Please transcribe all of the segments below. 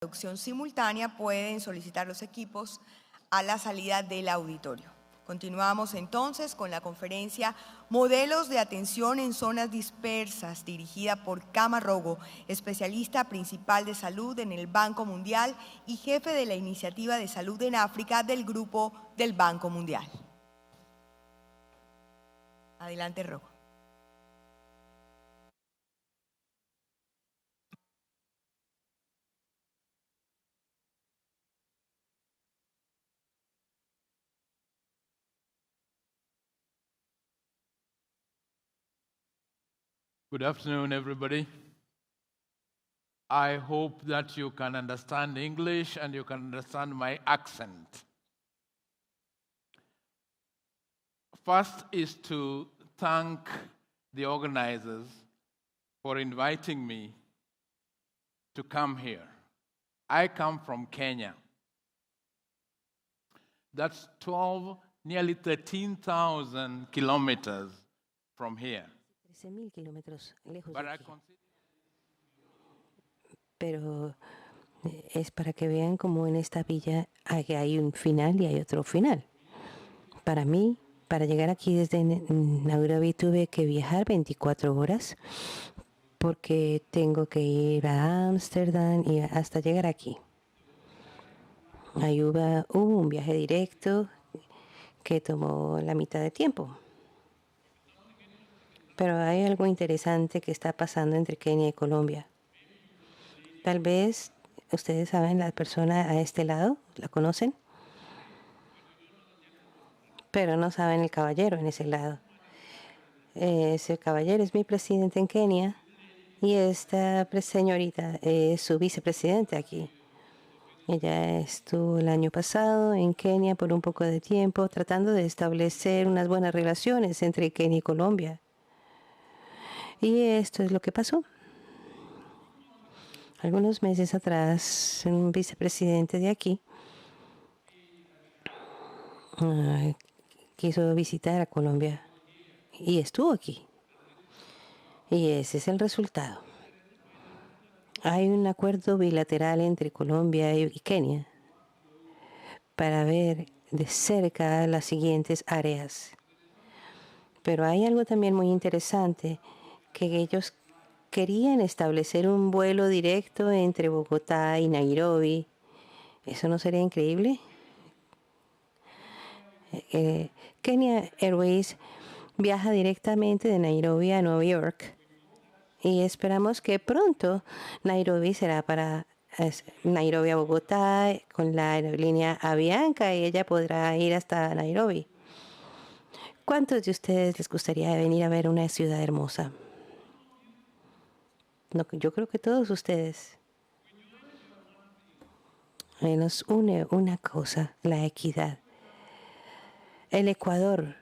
Traducción simultánea pueden solicitar los equipos a la salida del auditorio. Continuamos entonces con la conferencia Modelos de atención en zonas dispersas, dirigida por Kama Rogo, especialista principal de salud en el Banco Mundial y jefe de la Iniciativa de Salud en África del Grupo del Banco Mundial. Adelante, Rogo. Good afternoon, everybody. I hope that you can understand English and you can understand my accent. First is to thank the organizers for inviting me to come here. I come from Kenya. That's 12, nearly 13,000 kilometers from here. 13,000 kilómetros lejos But de I aquí. consider Pero es para que vean cómo en esta villa hay un final y hay otro final. Para mí, para llegar aquí desde Nairobi tuve que viajar 24 horas porque tengo que ir a Ámsterdam y hasta llegar aquí. Ahí hubo un viaje directo que tomó la mitad de tiempo. Pero hay algo interesante que está pasando entre Kenia y Colombia. Tal vez ustedes saben la persona a este lado, ¿la conocen? Pero no saben el caballero en ese lado. Ese caballero es mi presidente en Kenia y esta señorita es su vicepresidente aquí. Ella estuvo el año pasado en Kenia por un poco de tiempo tratando de establecer unas buenas relaciones entre Kenia y Colombia. Y esto es lo que pasó. Algunos meses atrás, un vicepresidente de aquí quiso visitar a Colombia y estuvo aquí. Y ese es el resultado. Hay un acuerdo bilateral entre Colombia y Kenia para ver de cerca las siguientes áreas. Pero hay algo también muy interesante, que ellos querían establecer un vuelo directo entre Bogotá y Nairobi. ¿Eso no sería increíble? Kenya Airways viaja directamente de Nairobi a Nueva York y esperamos que pronto Nairobi será para Nairobi a Bogotá con la aerolínea Avianca y ella podrá ir hasta Nairobi. ¿Cuántos de ustedes les gustaría venir a ver una ciudad hermosa? No, yo creo que todos ustedes. Nos une una cosa, la equidad. El Ecuador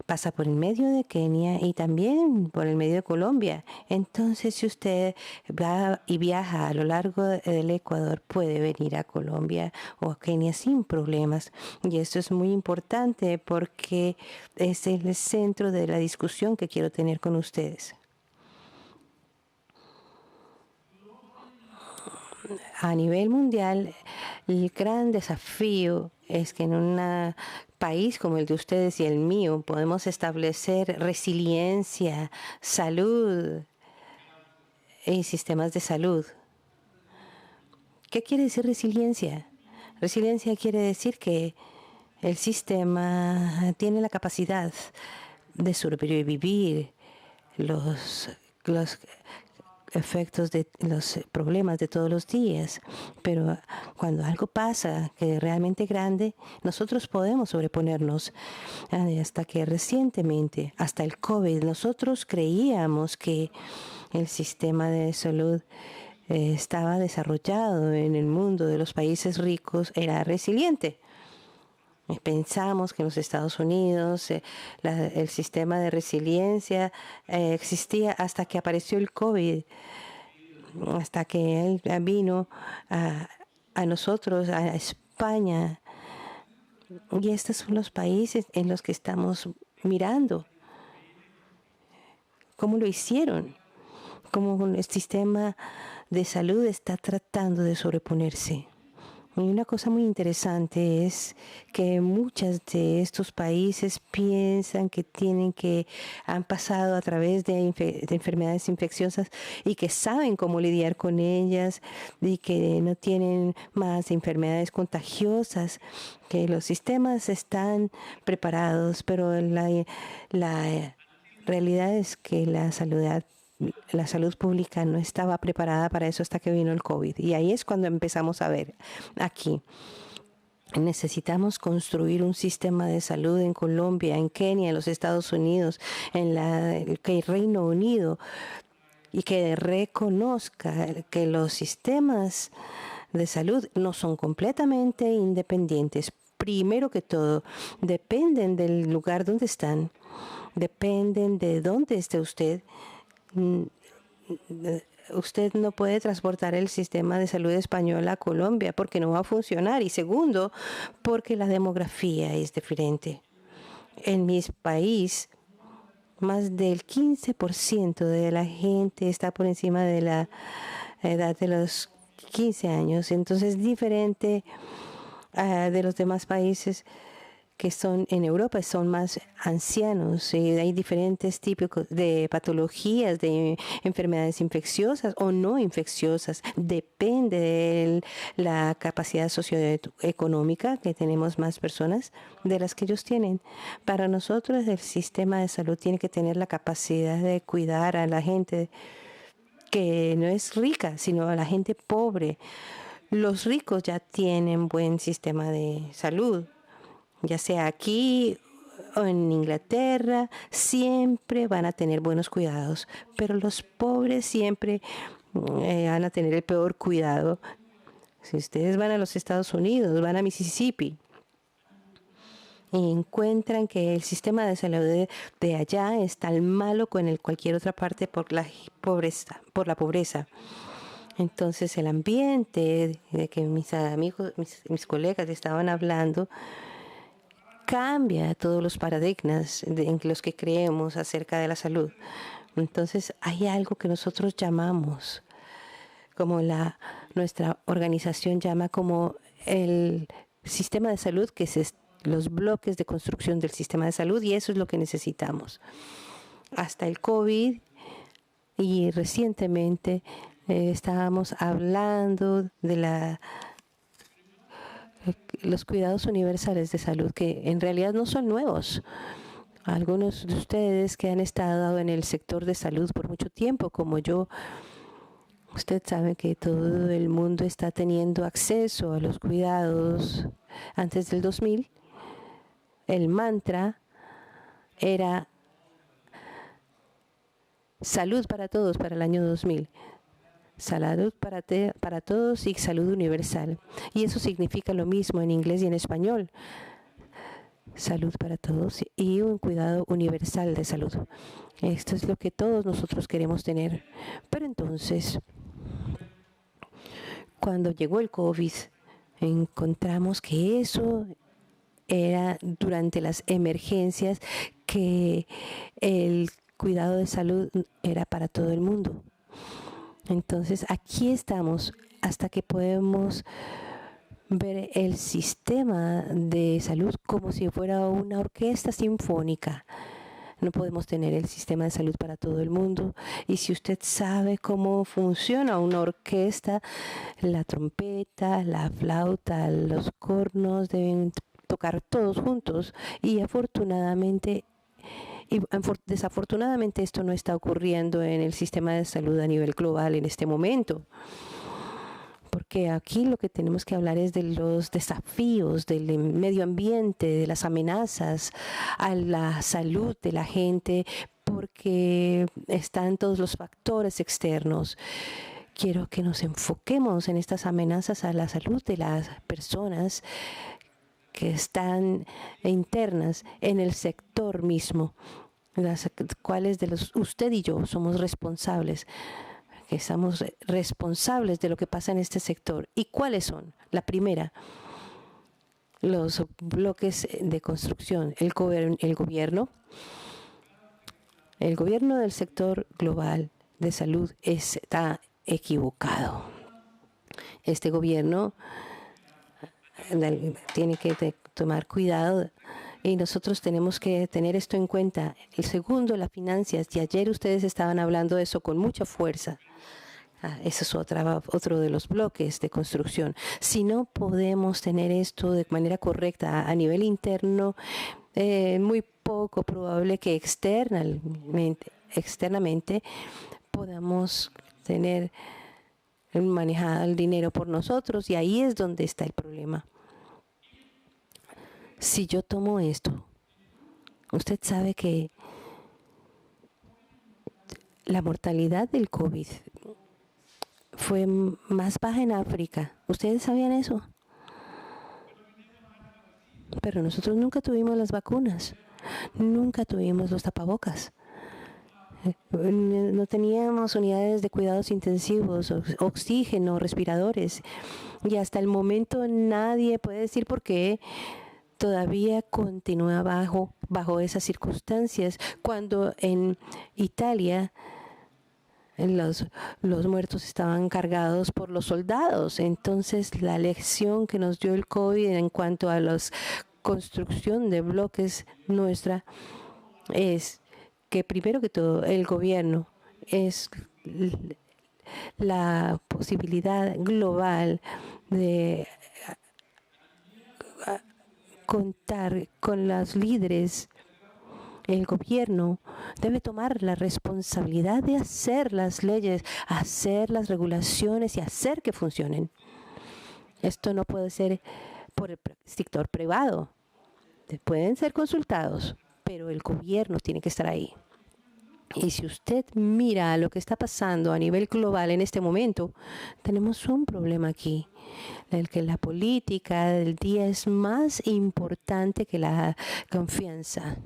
pasa por el medio de Kenia y también por el medio de Colombia. Entonces, si usted va y viaja a lo largo del Ecuador, puede venir a Colombia o a Kenia sin problemas. Y esto es muy importante porque es el centro de la discusión que quiero tener con ustedes. A nivel mundial, el gran desafío es que en un país como el de ustedes y el mío podemos establecer resiliencia, salud y sistemas de salud. ¿Qué quiere decir resiliencia? Resiliencia quiere decir que el sistema tiene la capacidad de sobrevivir los efectos de los problemas de todos los días, pero cuando algo pasa que es realmente grande, nosotros podemos sobreponernos. Hasta que recientemente, hasta el COVID, nosotros creíamos que el sistema de salud estaba desarrollado en el mundo de los países ricos, era resiliente. Pensamos que en los Estados Unidos el sistema de resiliencia existía hasta que apareció el COVID, hasta que él vino a nosotros, a España. Y estos son los países en los que estamos mirando. ¿Cómo lo hicieron? Como el sistema de salud está tratando de sobreponerse. Y una cosa muy interesante es que muchos de estos países piensan que han pasado a través de enfermedades infecciosas y que saben cómo lidiar con ellas y que no tienen más enfermedades contagiosas, que los sistemas están preparados, pero la realidad es que la salud pública no estaba preparada para eso hasta que vino el COVID. Y ahí es cuando empezamos a ver aquí. Necesitamos construir un sistema de salud en Colombia, en Kenia, en los Estados Unidos, en el Reino Unido, y que reconozca que los sistemas de salud no son completamente independientes. Primero que todo, dependen del lugar donde están, dependen de dónde esté usted. Usted no puede transportar el sistema de salud español a Colombia porque no va a funcionar. Y segundo, porque la demografía es diferente. En mi país, más del 15% de la gente está por encima de la edad de los 15 años. Entonces, es diferente de los demás países que son en Europa, son más ancianos. Y hay diferentes tipos de patologías, de enfermedades infecciosas o no infecciosas. Depende de la capacidad socioeconómica, que tenemos más personas de las que ellos tienen. Para nosotros, el sistema de salud tiene que tener la capacidad de cuidar a la gente que no es rica, sino a la gente pobre. Los ricos ya tienen buen sistema de salud, ya sea aquí o en Inglaterra, siempre van a tener buenos cuidados, pero los pobres siempre van a tener el peor cuidado. Si ustedes van a los Estados Unidos, van a Mississippi, y encuentran que el sistema de salud de allá es tan malo como en cualquier otra parte por la pobreza. Entonces el ambiente de que mis amigos, mis colegas estaban hablando, cambia todos los paradigmas en los que creemos acerca de la salud. Entonces hay algo que nosotros llamamos, como nuestra organización llama como el sistema de salud, que es los bloques de construcción del sistema de salud, y eso es lo que necesitamos. Hasta el COVID y recientemente estábamos hablando de los cuidados universales de salud, que en realidad no son nuevos. Algunos de ustedes que han estado en el sector de salud por mucho tiempo, como yo, usted sabe que todo el mundo está teniendo acceso a los cuidados. Antes del 2000, el mantra era salud para todos para el año 2000. Salud para todos y salud universal. Y eso significa lo mismo en inglés y en español. Salud para todos y un cuidado universal de salud. Esto es lo que todos nosotros queremos tener. Pero entonces, cuando llegó el COVID, encontramos que eso era durante las emergencias, que el cuidado de salud era para todo el mundo. Entonces, aquí estamos hasta que podemos ver el sistema de salud como si fuera una orquesta sinfónica. No podemos tener el sistema de salud para todo el mundo. Y si usted sabe cómo funciona una orquesta, la trompeta, la flauta, los cornos deben tocar todos juntos. Y desafortunadamente esto no está ocurriendo en el sistema de salud a nivel global en este momento. Porque aquí lo que tenemos que hablar es de los desafíos del medio ambiente, de las amenazas a la salud de la gente, porque están todos los factores externos. Quiero que nos enfoquemos en estas amenazas a la salud de las personas que están internas en el sector mismo, las cuales usted y yo somos responsables, que estamos responsables de lo que pasa en este sector. ¿Y cuáles son? La primera, los bloques de construcción, el gobierno del sector global de salud está equivocado. Este gobierno tiene que tomar cuidado y nosotros tenemos que tener esto en cuenta. El segundo, las finanzas. Y ayer ustedes estaban hablando de eso con mucha fuerza. Ese es otro de los bloques de construcción. Si no podemos tener esto de manera correcta a nivel interno, muy poco probable que externamente podamos tener manejado el dinero por nosotros, y ahí es donde está el problema. Si yo tomo esto, usted sabe que la mortalidad del COVID fue más baja en África. ¿Ustedes sabían eso? Pero nosotros nunca tuvimos las vacunas, nunca tuvimos los tapabocas. No teníamos unidades de cuidados intensivos, oxígeno, respiradores. Y hasta el momento nadie puede decir por qué todavía continúa bajo esas circunstancias, cuando en Italia los muertos estaban cargados por los soldados. Entonces, la lección que nos dio el COVID en cuanto a la construcción de bloques nuestra es que, primero que todo, el gobierno es la posibilidad global de contar con los líderes. El gobierno debe tomar la responsabilidad de hacer las leyes, hacer las regulaciones y hacer que funcionen. Esto no puede ser por el sector privado. Pueden ser consultados, pero el gobierno tiene que estar ahí. Y si usted mira lo que está pasando a nivel global en este momento, tenemos un problema aquí. El que la política del día es más importante que la confianza.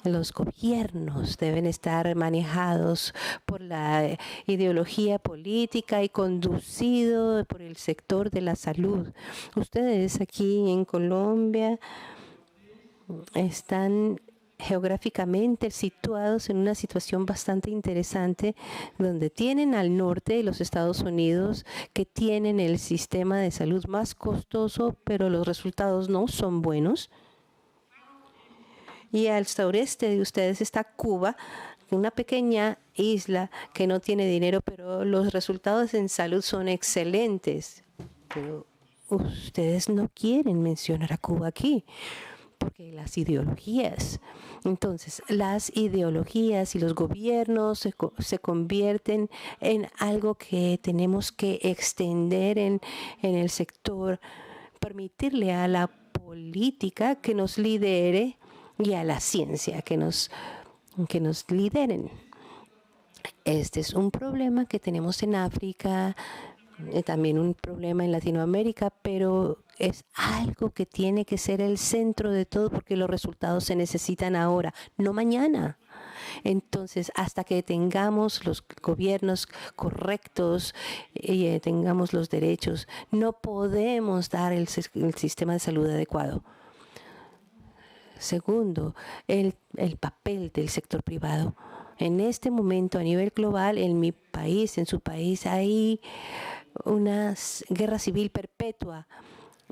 Los gobiernos deben estar manejados por la ideología política y conducidos por el sector de la salud. Ustedes aquí en Colombia están geográficamente situados en una situación bastante interesante, donde tienen al norte de los Estados Unidos, que tienen el sistema de salud más costoso, pero los resultados no son buenos. Y al sureste de ustedes está Cuba, una pequeña isla que no tiene dinero, pero los resultados en salud son excelentes. Pero ustedes no quieren mencionar a Cuba aquí, porque las ideologías. Entonces, las ideologías y los gobiernos se convierten en algo que tenemos que extender en el sector, permitirle a la política que nos lidere y a la ciencia que nos lideren. Este es un problema que tenemos en África, también un problema en Latinoamérica, pero es algo que tiene que ser el centro de todo, porque los resultados se necesitan ahora, no mañana. Entonces, hasta que tengamos los gobiernos correctos y tengamos los derechos, no podemos dar el sistema de salud adecuado. Segundo, el papel del sector privado. En este momento, a nivel global, en mi país, en su país, hay una guerra civil perpetua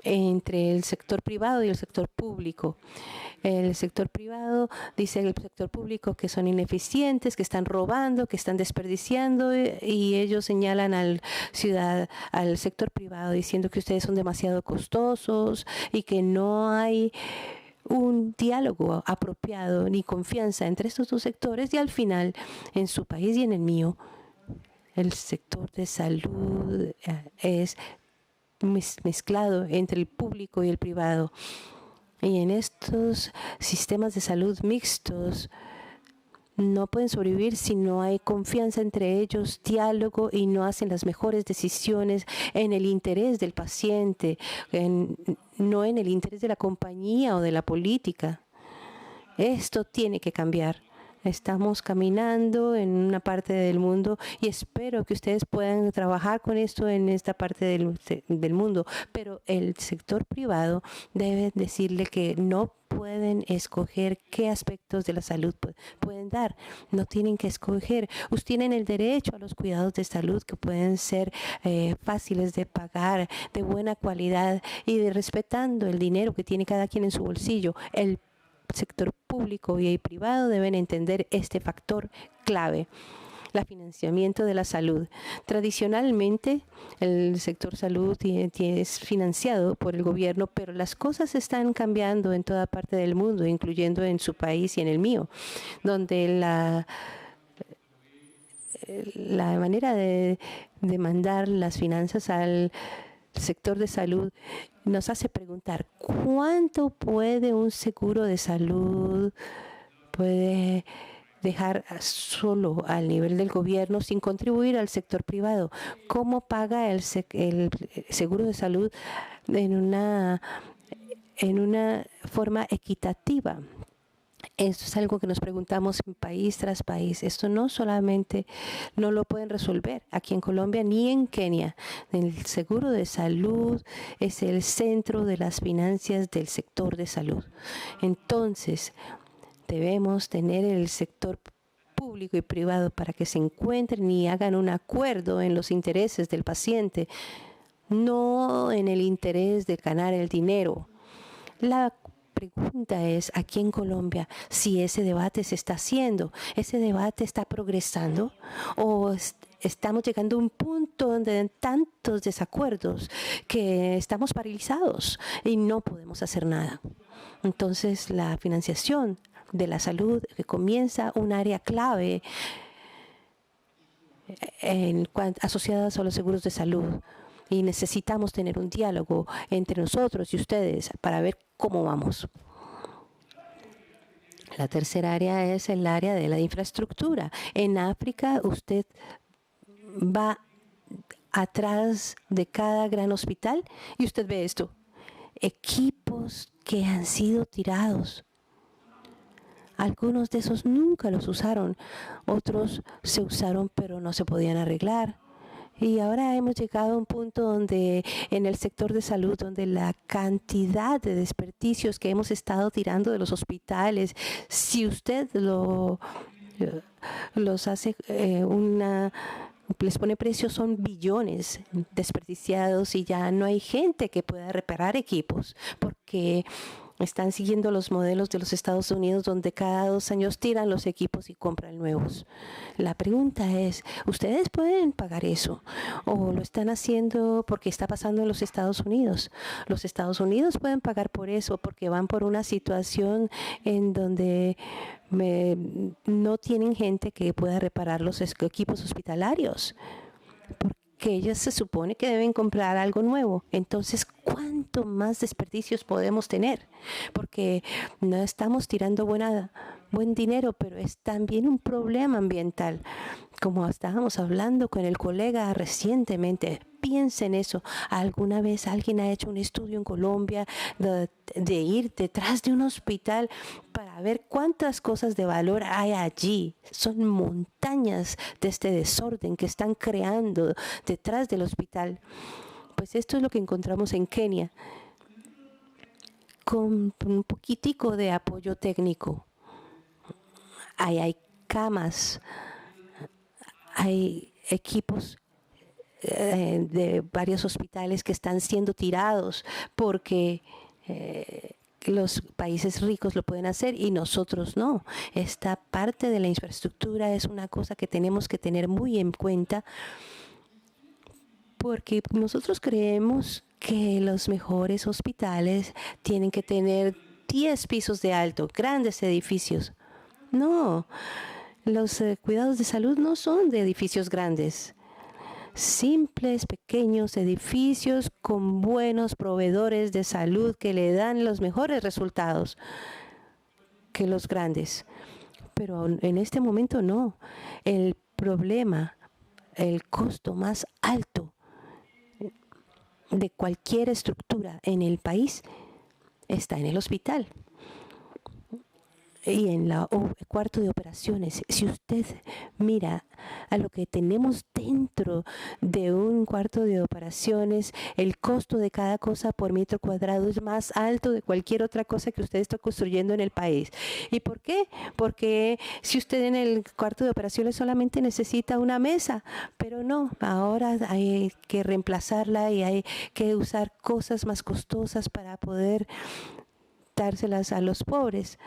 entre el sector privado y el sector público. El sector privado dice al sector público que son ineficientes, que están robando, que están desperdiciando, y ellos señalan al sector privado diciendo que ustedes son demasiado costosos y que no hay un diálogo apropiado ni confianza entre estos dos sectores. Y al final, en su país y en el mío, el sector de salud es mezclado entre el público y el privado. Y en estos sistemas de salud mixtos no pueden sobrevivir si no hay confianza entre ellos, diálogo, y no hacen las mejores decisiones en el interés del paciente, no en el interés de la compañía o de la política. Esto tiene que cambiar. Estamos caminando en una parte del mundo y espero que ustedes puedan trabajar con esto en esta parte del mundo. Pero el sector privado debe decirle que no pueden escoger qué aspectos de la salud pueden dar. No tienen que escoger. Ustedes tienen el derecho a los cuidados de salud que pueden ser fáciles de pagar, de buena calidad y de respetando el dinero que tiene cada quien en su bolsillo. El sector público y privado deben entender este factor clave. El financiamiento de la salud. Tradicionalmente, el sector salud es financiado por el gobierno, pero las cosas están cambiando en toda parte del mundo, incluyendo en su país y en el mío, donde la manera de mandar las finanzas al sector de salud nos hace preguntar cuánto puede un seguro de salud puede dejar solo al nivel del gobierno sin contribuir al sector privado. ¿Cómo paga el seguro de salud en una forma equitativa? Esto es algo que nos preguntamos país tras país. Esto no solamente no lo pueden resolver aquí en Colombia ni en Kenia. El seguro de salud es el centro de las finanzas del sector de salud. Entonces, debemos tener el sector público y privado para que se encuentren y hagan un acuerdo en los intereses del paciente, no en el interés de ganar el dinero. La pregunta es aquí en Colombia si ese debate se está haciendo, ese debate está progresando o estamos llegando a un punto donde hay tantos desacuerdos que estamos paralizados y no podemos hacer nada. Entonces la financiación de la salud que comienza un área clave asociadas a los seguros de salud. Y necesitamos tener un diálogo entre nosotros y ustedes para ver cómo vamos. La tercera área es el área de la infraestructura. En África usted va atrás de cada gran hospital y usted ve esto. Equipos que han sido tirados. Algunos de esos nunca los usaron. Otros se usaron pero no se podían arreglar. Y ahora hemos llegado a un punto donde en el sector de salud, donde la cantidad de desperdicios que hemos estado tirando de los hospitales, si usted los hace les pone precio, son billones desperdiciados y ya no hay gente que pueda reparar equipos porque están siguiendo los modelos de los Estados Unidos donde cada 2 años tiran los equipos y compran nuevos. La pregunta es, ¿ustedes pueden pagar eso? ¿O lo están haciendo porque está pasando en los Estados Unidos? Los Estados Unidos pueden pagar por eso porque van por una situación en donde no tienen gente que pueda reparar los equipos hospitalarios. Que ellos se supone que deben comprar algo nuevo. Entonces, ¿cuánto más desperdicios podemos tener? Porque no estamos tirando buen dinero, pero es también un problema ambiental. Como estábamos hablando con el colega recientemente, piensa en eso. ¿Alguna vez alguien ha hecho un estudio en Colombia de ir detrás de un hospital para ver cuántas cosas de valor hay allí? Son montañas de este desorden que están creando detrás del hospital. Pues esto es lo que encontramos en Kenia, con un poquitico de apoyo técnico. Hay camas, hay equipos de varios hospitales que están siendo tirados porque los países ricos lo pueden hacer y nosotros no. Esta parte de la infraestructura es una cosa que tenemos que tener muy en cuenta porque nosotros creemos que los mejores hospitales tienen que tener 10 pisos de alto, grandes edificios. No, los cuidados de salud no son de edificios grandes. Simples, pequeños edificios con buenos proveedores de salud que le dan los mejores resultados que los grandes. Pero en este momento no. El problema, el costo más alto de cualquier estructura en el país está en el hospital. Y en el cuarto de operaciones, si usted mira a lo que tenemos dentro de un cuarto de operaciones, el costo de cada cosa por metro cuadrado es más alto de cualquier otra cosa que usted está construyendo en el país. ¿Y por qué? Porque si usted en el cuarto de operaciones solamente necesita una mesa, pero no, ahora hay que reemplazarla y hay que usar cosas más costosas para poder dárselas a los pobres.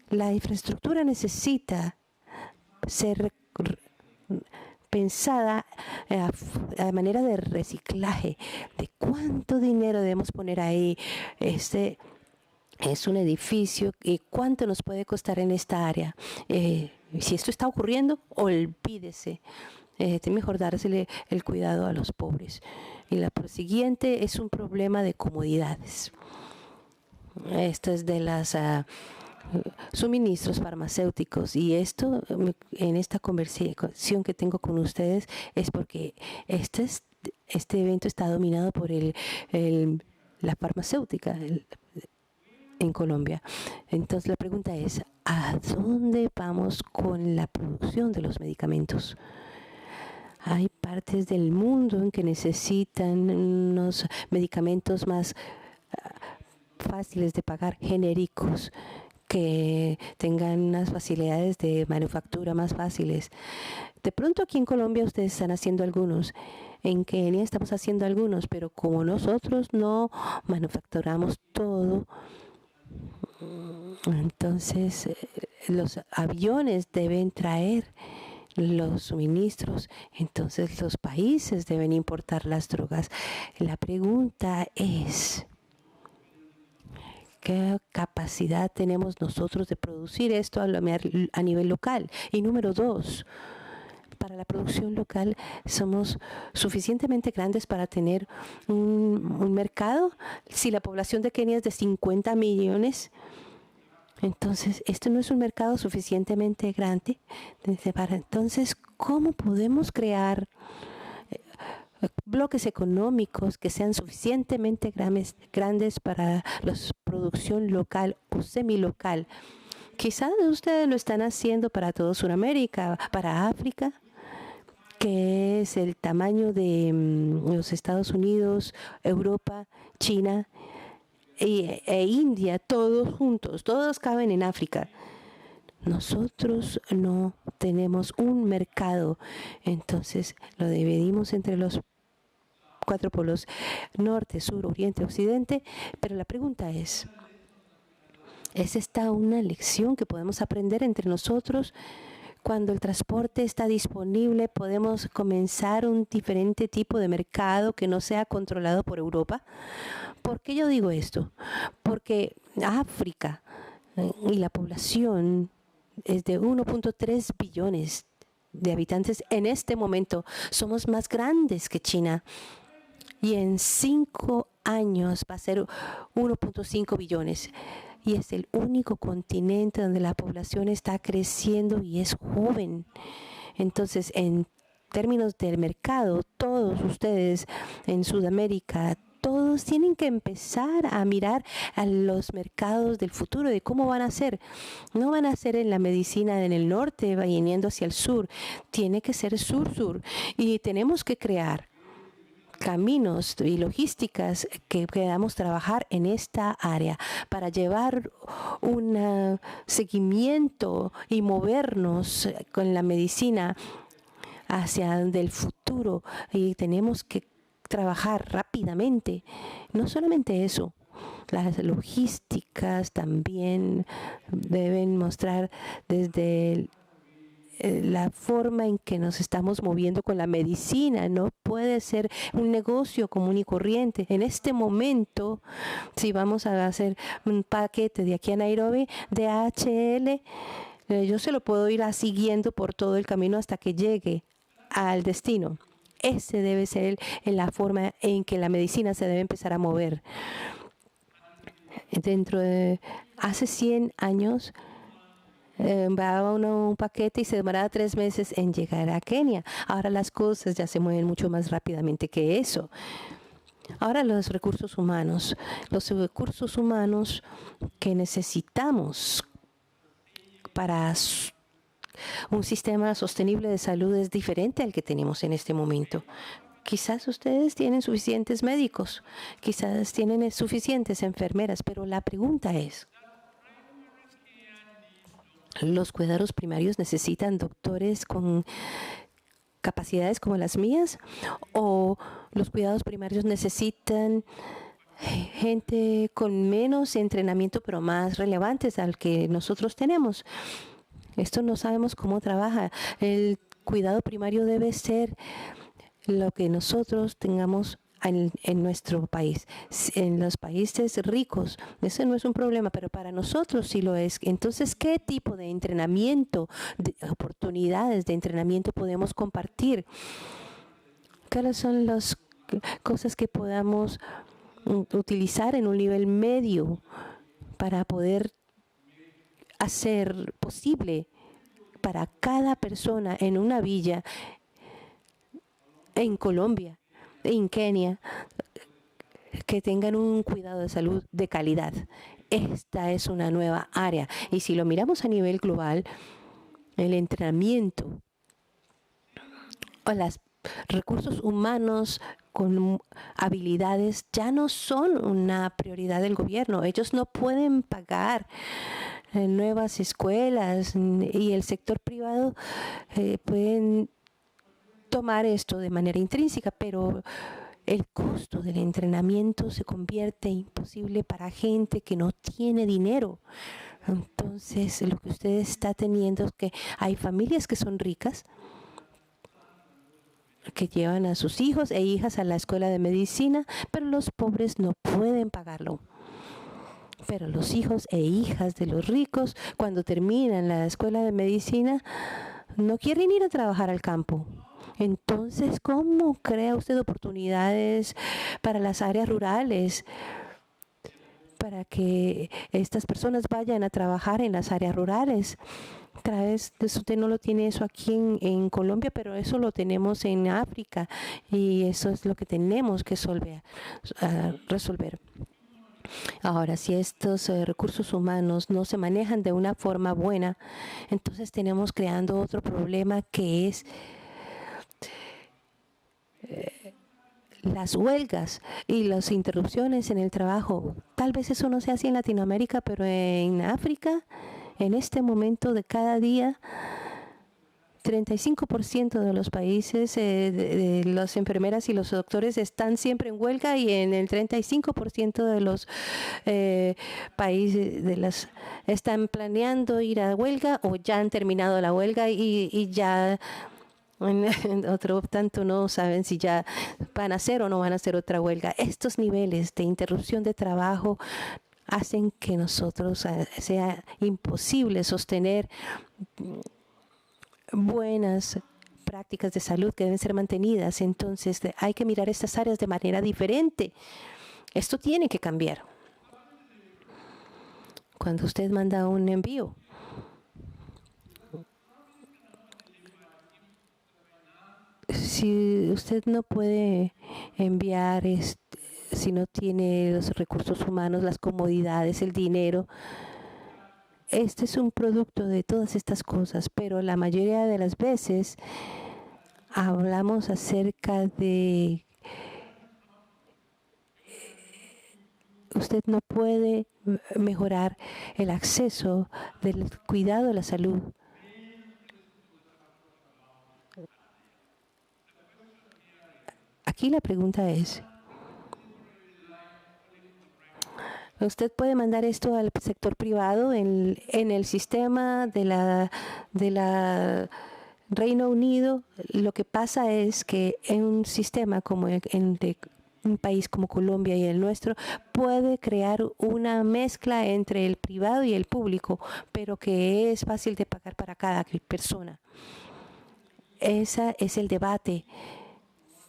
La infraestructura necesita ser pensada a manera de reciclaje, de cuánto dinero debemos poner ahí. Este es un edificio y cuánto nos puede costar en esta área. Si esto está ocurriendo, olvídese. Es mejor dársele el cuidado a los pobres. Y la siguiente es un problema de comodidades. Esto es de las suministros farmacéuticos, y esto en esta conversación que tengo con ustedes es porque este evento está dominado por la farmacéutica en Colombia. Entonces la pregunta es, ¿a dónde vamos con la producción de los medicamentos? Hay partes del mundo en que necesitan unos medicamentos más fáciles de pagar, genéricos, que tengan unas facilidades de manufactura más fáciles. De pronto aquí en Colombia ustedes están haciendo algunos, en Kenia estamos haciendo algunos, pero como nosotros no manufacturamos todo, entonces los aviones deben traer los suministros, entonces los países deben importar las drogas. La pregunta es, ¿qué capacidad tenemos nosotros de producir esto a nivel local? Y número 2, para la producción local, ¿somos suficientemente grandes para tener un mercado? Si la población de Kenia es de 50 millones, entonces esto no es un mercado suficientemente grande. Entonces, ¿cómo podemos crear bloques económicos que sean suficientemente grandes para la producción local o semilocal? Quizás ustedes lo están haciendo para toda Sudamérica, para África, que es el tamaño de los Estados Unidos, Europa, China e India, todos juntos, todos caben en África. Nosotros no tenemos un mercado, entonces lo dividimos entre los 4 polos, norte, sur, oriente, occidente, pero la pregunta ¿es esta una lección que podemos aprender entre nosotros? Cuando el transporte está disponible, podemos comenzar un diferente tipo de mercado que no sea controlado por Europa. ¿Por qué yo digo esto? Porque África y la población es de 1.3 billones de habitantes. En este momento somos más grandes que China. Y en 5 años va a ser 1.5 billones. Y es el único continente donde la población está creciendo y es joven. Entonces, en términos del mercado, todos ustedes en Sudamérica, todos tienen que empezar a mirar a los mercados del futuro, de cómo van a ser. No van a ser en la medicina en el norte, viniendo hacia el sur. Tiene que ser sur-sur. Y tenemos que crear caminos y logísticas que podamos trabajar en esta área para llevar un seguimiento y movernos con la medicina hacia el futuro. Y tenemos que trabajar rápidamente. No solamente eso, las logísticas también deben mostrar desde la forma en que nos estamos moviendo con la medicina. No puede ser un negocio común y corriente. En este momento, si vamos a hacer un paquete de aquí a Nairobi, DHL, yo se lo puedo ir siguiendo por todo el camino hasta que llegue al destino. Ese debe ser la forma en que la medicina se debe empezar a mover. Hace 100 años, enviaba uno un paquete y se demoraba 3 meses en llegar a Kenia. Ahora las cosas ya se mueven mucho más rápidamente que eso. Ahora los recursos humanos que necesitamos para un sistema sostenible de salud es diferente al que tenemos en este momento. Quizás ustedes tienen suficientes médicos, quizás tienen suficientes enfermeras, pero la pregunta es, ¿los cuidados primarios necesitan doctores con capacidades como las mías? ¿O los cuidados primarios necesitan gente con menos entrenamiento pero más relevantes al que nosotros tenemos? Esto no sabemos cómo trabaja. El cuidado primario debe ser lo que nosotros tengamos en nuestro país. En los países ricos, ese no es un problema, pero para nosotros sí lo es. Entonces, ¿qué tipo de entrenamiento, de oportunidades de entrenamiento podemos compartir? ¿Cuáles son las cosas que podamos utilizar en un nivel medio para poder hacer posible para cada persona en una villa, en Colombia, en Kenia, que tengan un cuidado de salud de calidad? Esta es una nueva área. Y si lo miramos a nivel global, el entrenamiento o los recursos humanos con habilidades ya no son una prioridad del gobierno. Ellos no pueden pagar nuevas escuelas y el sector privado pueden tomar esto de manera intrínseca, pero el costo del entrenamiento se convierte imposible para gente que no tiene dinero. Entonces, lo que usted está teniendo es que hay familias que son ricas, que llevan a sus hijos e hijas a la escuela de medicina, pero los pobres no pueden pagarlo. Pero los hijos e hijas de los ricos, cuando terminan la escuela de medicina, no quieren ir a trabajar al campo. Entonces, ¿cómo crea usted oportunidades para las áreas rurales, para que estas personas vayan a trabajar en las áreas rurales? Otra vez, usted no lo tiene eso aquí en Colombia, pero eso lo tenemos en África y eso es lo que tenemos que resolver. Ahora, si estos recursos humanos no se manejan de una forma buena, entonces tenemos creando otro problema que es las huelgas y las interrupciones en el trabajo. Tal vez eso no sea así en Latinoamérica, pero en África, en este momento de cada día, 35% de los países, de las enfermeras y los doctores están siempre en huelga, y en el 35% de los países están planeando ir a huelga o ya han terminado la huelga y ya otro tanto no saben si ya van a hacer o no van a hacer otra huelga. Estos niveles de interrupción de trabajo hacen que nosotros sea imposible sostener buenas prácticas de salud que deben ser mantenidas. Entonces hay que mirar estas áreas de manera diferente. Esto tiene que cambiar. Cuando usted manda un envío, si usted no puede enviar, si no tiene los recursos humanos, las comodidades, el dinero, este es un producto de todas estas cosas, pero la mayoría de las veces hablamos acerca de usted no puede mejorar el acceso del cuidado de la salud. Aquí la pregunta es, usted puede mandar esto al sector privado en el sistema de la Reino Unido. Lo que pasa es que en un sistema como un país como Colombia y el nuestro, puede crear una mezcla entre el privado y el público, pero que es fácil de pagar para cada persona. Ese es el debate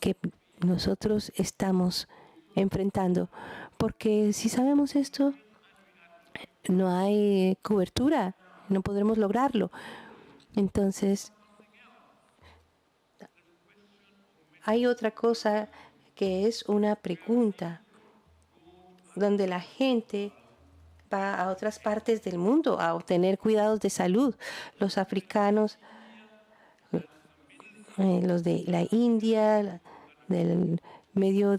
que nosotros estamos enfrentando, porque si sabemos esto, no hay cobertura, no podremos lograrlo. Entonces, hay otra cosa que es una pregunta donde la gente va a otras partes del mundo a obtener cuidados de salud. Los africanos, los de la India, del Medio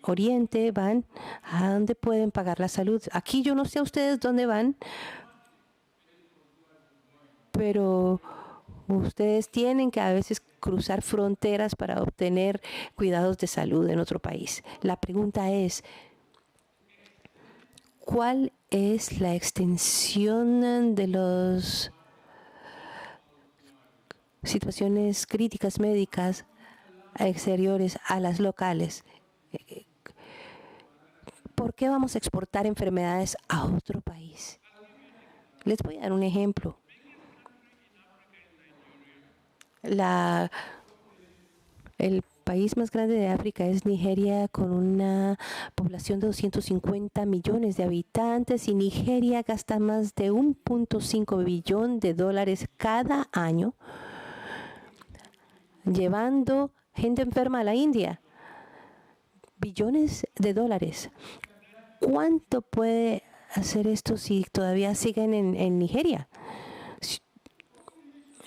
Oriente, van a donde pueden pagar la salud. Aquí yo no sé a ustedes dónde van, pero ustedes tienen que a veces cruzar fronteras para obtener cuidados de salud en otro país. La pregunta es, ¿cuál es la extensión de las situaciones críticas médicas exteriores a las locales? ¿Por qué vamos a exportar enfermedades a otro país? Les voy a dar un ejemplo. El país más grande de África es Nigeria, con una población de 250 millones de habitantes, y Nigeria gasta más de $1.5 billón cada año llevando gente enferma a la India. Billones de dólares. ¿Cuánto puede hacer esto si todavía siguen en Nigeria?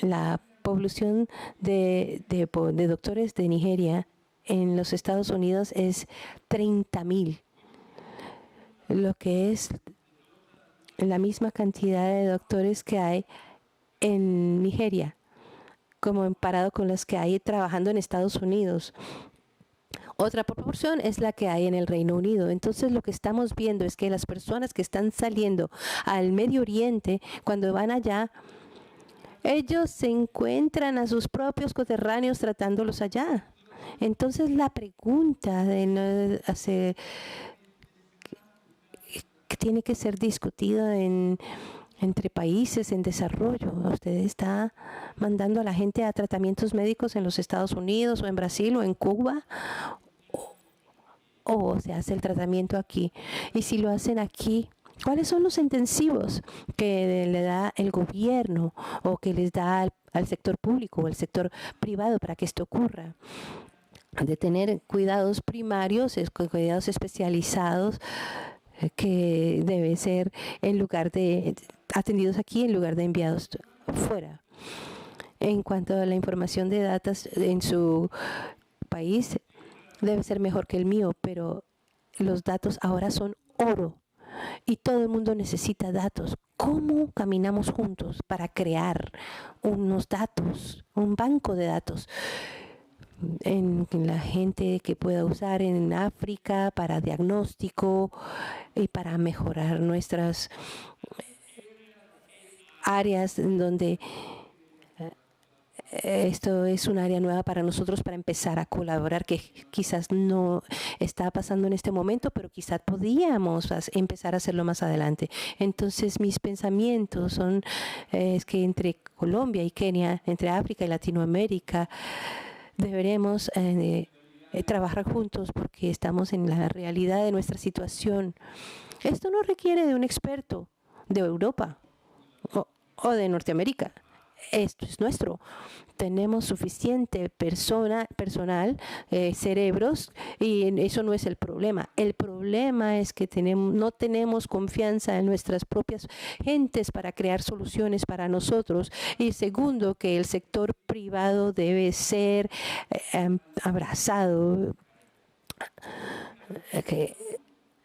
La población de doctores de Nigeria en los Estados Unidos es 30,000, lo que es la misma cantidad de doctores que hay en Nigeria, como comparado con las que hay trabajando en Estados Unidos. Otra proporción es la que hay en el Reino Unido. Entonces, lo que estamos viendo es que las personas que están saliendo al Medio Oriente, cuando van allá, ellos se encuentran a sus propios coterráneos tratándolos allá. Entonces, la pregunta que tiene que ser discutida entre países en desarrollo. Usted está mandando a la gente a tratamientos médicos en los Estados Unidos o en Brasil o en Cuba, o se hace el tratamiento aquí. Y si lo hacen aquí, ¿cuáles son los incentivos que le da el gobierno o que les da al sector público o al sector privado para que esto ocurra? De tener cuidados primarios, cuidados especializados, que debe ser en lugar de atendidos aquí en lugar de enviados fuera. En cuanto a la información de datos en su país, debe ser mejor que el mío, pero los datos ahora son oro y todo el mundo necesita datos. ¿Cómo caminamos juntos para crear unos datos, un banco de datos en la gente que pueda usar en África para diagnóstico y para mejorar nuestras áreas en donde esto es un área nueva para nosotros, para empezar a colaborar, que quizás no está pasando en este momento, pero quizás podíamos empezar a hacerlo más adelante. Entonces, mis pensamientos son es que entre Colombia y Kenia, entre África y Latinoamérica, deberemos trabajar juntos porque estamos en la realidad de nuestra situación. Esto no requiere de un experto de Europa o de Norteamérica. Esto es nuestro. Tenemos suficiente personal, cerebros, y eso no es el problema. El problema es que no tenemos confianza en nuestras propias gentes para crear soluciones para nosotros. Y segundo, que el sector privado debe ser abrazado.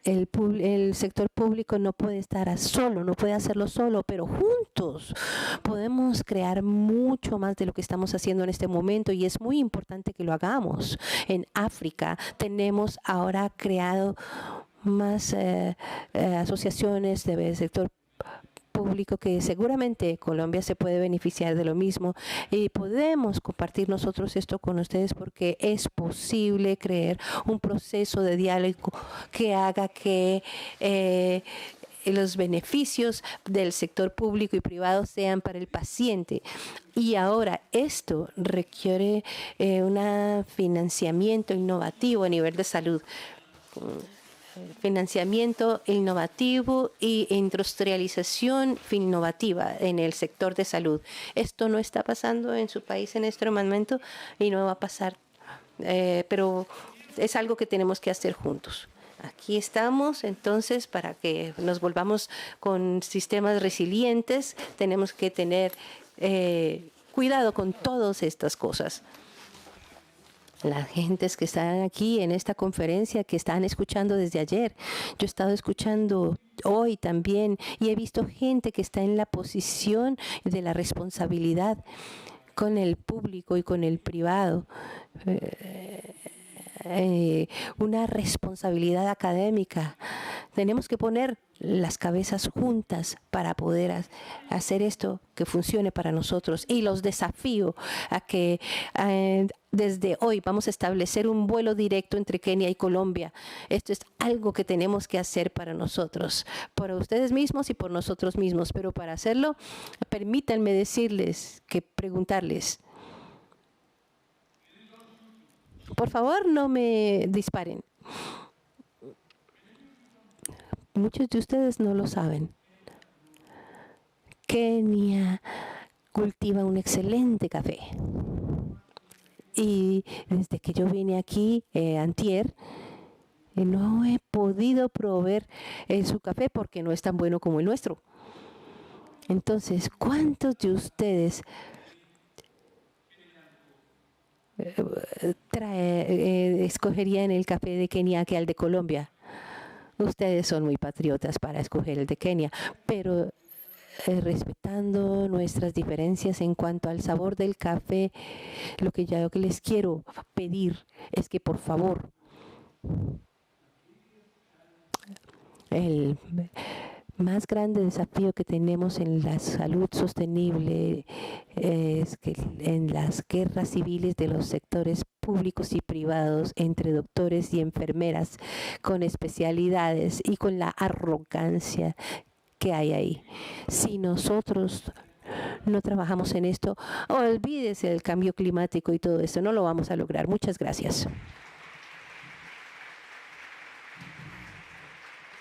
El sector público no puede estar solo, no puede hacerlo solo, pero juntos podemos crear mucho más de lo que estamos haciendo en este momento, y es muy importante que lo hagamos. En África tenemos ahora creado más asociaciones del sector público, que seguramente Colombia se puede beneficiar de lo mismo, y podemos compartir nosotros esto con ustedes porque es posible crear un proceso de diálogo que haga que los beneficios del sector público y privado sean para el paciente. Y ahora esto requiere un financiamiento innovativo a nivel de salud. Financiamiento innovativo e industrialización innovativa en el sector de salud. Esto no está pasando en su país en este momento y no va a pasar, pero es algo que tenemos que hacer juntos. Aquí estamos, entonces, para que nos volvamos con sistemas resilientes, tenemos que tener cuidado con todas estas cosas. Las gentes que están aquí en esta conferencia, que están escuchando desde ayer, yo he estado escuchando hoy también y he visto gente que está en la posición de la responsabilidad con el público y con el privado. Una responsabilidad académica. Tenemos que poner las cabezas juntas para poder hacer esto que funcione para nosotros. Y los desafío a que desde hoy vamos a establecer un vuelo directo entre Kenia y Colombia. Esto es algo que tenemos que hacer para nosotros, por ustedes mismos y por nosotros mismos. Pero para hacerlo, permítanme preguntarles. Por favor, no me disparen. Muchos de ustedes no lo saben. Kenia cultiva un excelente café. Y desde que yo vine aquí, antier, no he podido proveer su café porque no es tan bueno como el nuestro. Entonces, ¿cuántos de ustedes escogerían el café de Kenia que el de Colombia? Ustedes son muy patriotas para escoger el de Kenia, pero respetando nuestras diferencias en cuanto al sabor del café, lo que les quiero pedir es que por favor el más grande desafío que tenemos en la salud sostenible es que en las guerras civiles de los sectores públicos y privados entre doctores y enfermeras con especialidades y con la arrogancia que hay ahí. Si nosotros no trabajamos en esto, olvídese del cambio climático y todo esto, no lo vamos a lograr. Muchas gracias.